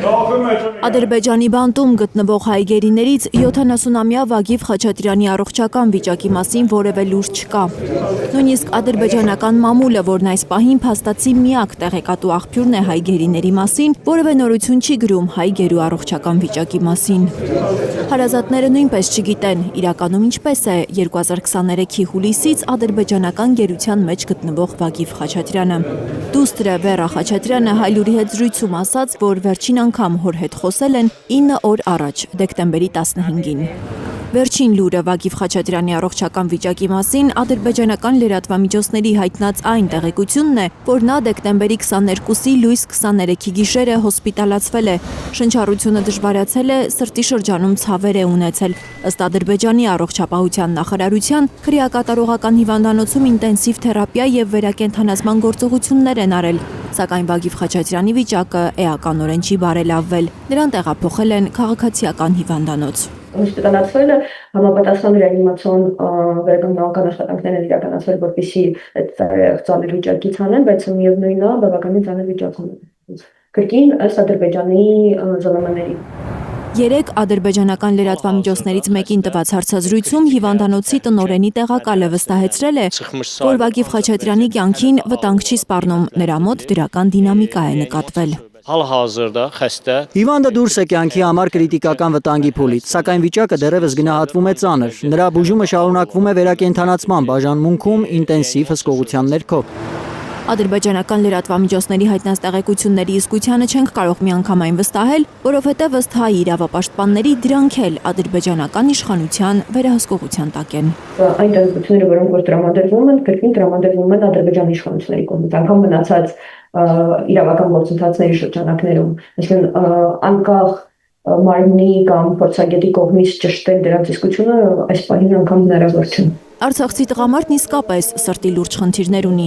Ադրբեջանի բանտում գտնվող հայ գերիներից 70-ամյա Վագիվ Խաչատրյանի առողջական վիճակի մասին որևէ լուր չկա։ Նույնիսկ ադրբեջանական մամուլը, որն այս պահին փաստացի միակ տեղեկատու աղբյուրն է հայ գերիների մասին, որևէ նորություն չի գրում հայ գերու առողջական վիճակի մասին։ Հարազատները նույնպես չգիտեն, իրականում ինչպես է 2023-ի հուլիսից ադրբեջանական գերության մեջ գտնվող Վագիվ Խաչատրյանը։ Դուստրը Վերա Խաչատրյանը Հայլուրի հետ զրույցում ասաց, որ վերջին անգամ հոր հետ խոսել են 9 օր առաջ, դեկտեմբերի 15-ին։ Վերջին լուրը Վագիվ Խաչատրյանի առողջական վիճակի մասին ադրբեջանական լրատվամիջոցների հայտնած այն տեղեկությունն է, որ նա դեկտեմբերի 22-ի լույս 23-ի գիշերը հոսպիտալացվել է, շնչառությունը դժվարացել է, սրտի շրջանում ցավեր է ունեցել։ Ըստ Ադրբեջանի առողջապահության նախարարության, քրեակատարողական հիվանդանոցում ինտենսիվ թերապիա եւ վերակենդանացման գործողություններ են արել, սակայն Վագիվ Խաչատրյանի վիճակը էականորեն չի բարելավվել։ Նրան տեղափոխել են քաղաքացիական հիվանդանոց։ Հոսպիտալացվել է համապատասխան ռեանիմացիոն վերականգնական աշխատանքներ են իրականացվել, որպեսզի այդ ծանր վիճակից հանեն, բայց միևնույնն է, բավականին ծանր վիճակում է։ Կրկին ըստ Ադրբեջանի ԶԼՄ-ների։ Երեկ ադրբեջանական լրատվամիջոցներից մեկին տված հարցազրույցում հիվանդանոցի տնօրենի տեղակալը վստահեցրել է, որ Վագիվ Խաչատրյանի կյանքին վտանգ չի սպառնում, նրա մոտ դրական դինամիկա է նկատվել։ Հal-hazırda xəstə Հիվանդը դուրս է կյանքի համար կրիտիկական վտանգի փուլից, սակայն վիճակը դեռևս գնահատվում է ծանր։ Նրա բուժումը շարունակվում է վերակենդանացման բաժանմունքում ինտենսիվ հսկողության ներքո։ Ադրբեջանական լրատվամիջոցների հայտնած տեղեկությունների իսկությանը չենք կարող միանգամայն վստահել, որովհետև ըստ հայ իրավապաշտպանների դրանք էլ ադրբեջանական իշխանության վերահսկողության տակ են։ Այն տեղեկությունները, որոնք որ տրամադրվում են, կրկին տրամադրվում են Ադրբեջանի իշխանությունների կողմից, անգամ մնացած իրավական գործընթացների շրջանակներում, այսինքն անկախ մարմնի կամ փորձագետի կողմից ճշտել դրանց իսկությունը այս պահին անգամ հնարավոր չէ։ Արցախցի տղամարդն իսկապես սրտի լուրջ խնդիրներ ունի,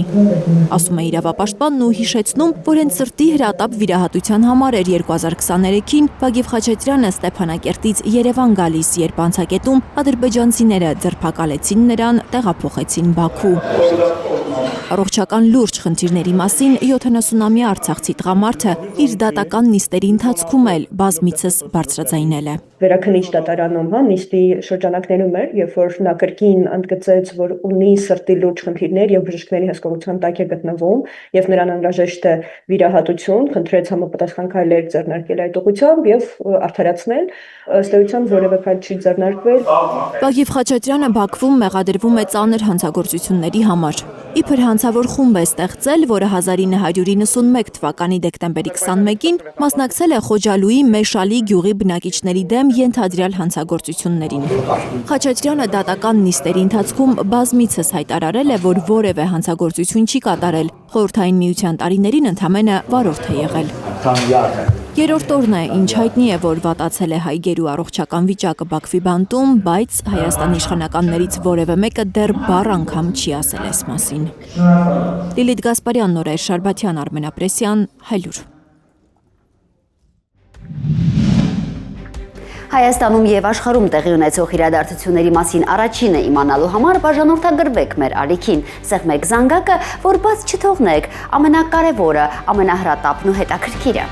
ասում է իրավապաշտպանն ու հիշեցնում, որ հենց սրտի հրատապ վիրահատության համար էր 2023-ին Վագիվ Խաչատրյանը Ստեփանակերտից Երևան գալիս, երբ անցակետում ադրբեջանցիները ձերբակալեցին նրան, տեղափոխեցին Բաքու։ Առողջական լուրջ խնդիրների մասին 70-ամյա արցախցի տղամարդը իր դատական նիստերի ընթացքում էլ բազմիցս բարձրաձայնել է։ Վերաքննիչ դատարանում, նիստի շրջանակներում էր, երբ որ նա կրկին ընդգծեց, որ ունի սրտի լուրջ խնդիրներ եւ բժիշկների հսկողության տակ է գտնվում եւ նրան անհրաժեշտ է վիրահատություն, խնդրեց համապատասխան քայլեր ձեռնարկել այդ ուղղությամբ եւ արդարացնել, ըստ էության որևէ քայլ չի ձեռնարկվել։ Վագիվ Խաչատրյանը Բաքվում մեղադրվում է ծանր հանցագործությունների համար։ Իբր հանցավոր խումբ է ստեղծել, որը 1991 թվականի դեկտեմբերի 21-ին մասնակցել է Խոջալուի Մեշալի գյուղի բնակիչների դեմ ենթադրյալ հանցագործություններին։ Խաչատրյանը դատական նիստերի ընթացքում բազմիցս հայտարարել է, որ որևէ հանցագործություն չի կատարել, Խորհրդային Միության տարիներին ընդամենը վարորդ է եղել։ Երրորդ օրն է, ինչ հայտնի է, որ վատացել է հայ գերու առողջական վիճակը Բաքվի բանտում, բայց Հայաստանի իշխանականներից որևէ մեկը դեռ բառ անգամ չի ասել այս մասին։ Լիլիթ Գասպարյան, Նորայր Շարբաթյան, Արմեն Ապրեսյան, Հայլուր։ Հայաստանում եւ աշխարհում տեղի ունեցող իրադարձությունների մասին առաջինը իմանալու համար բաժանորդագրվեք մեր ալիքին, սեղմեք զանգակը, որ բաց չթողնեք ամենակարևորը, ամենահրատապն ու հետաքրքիրը։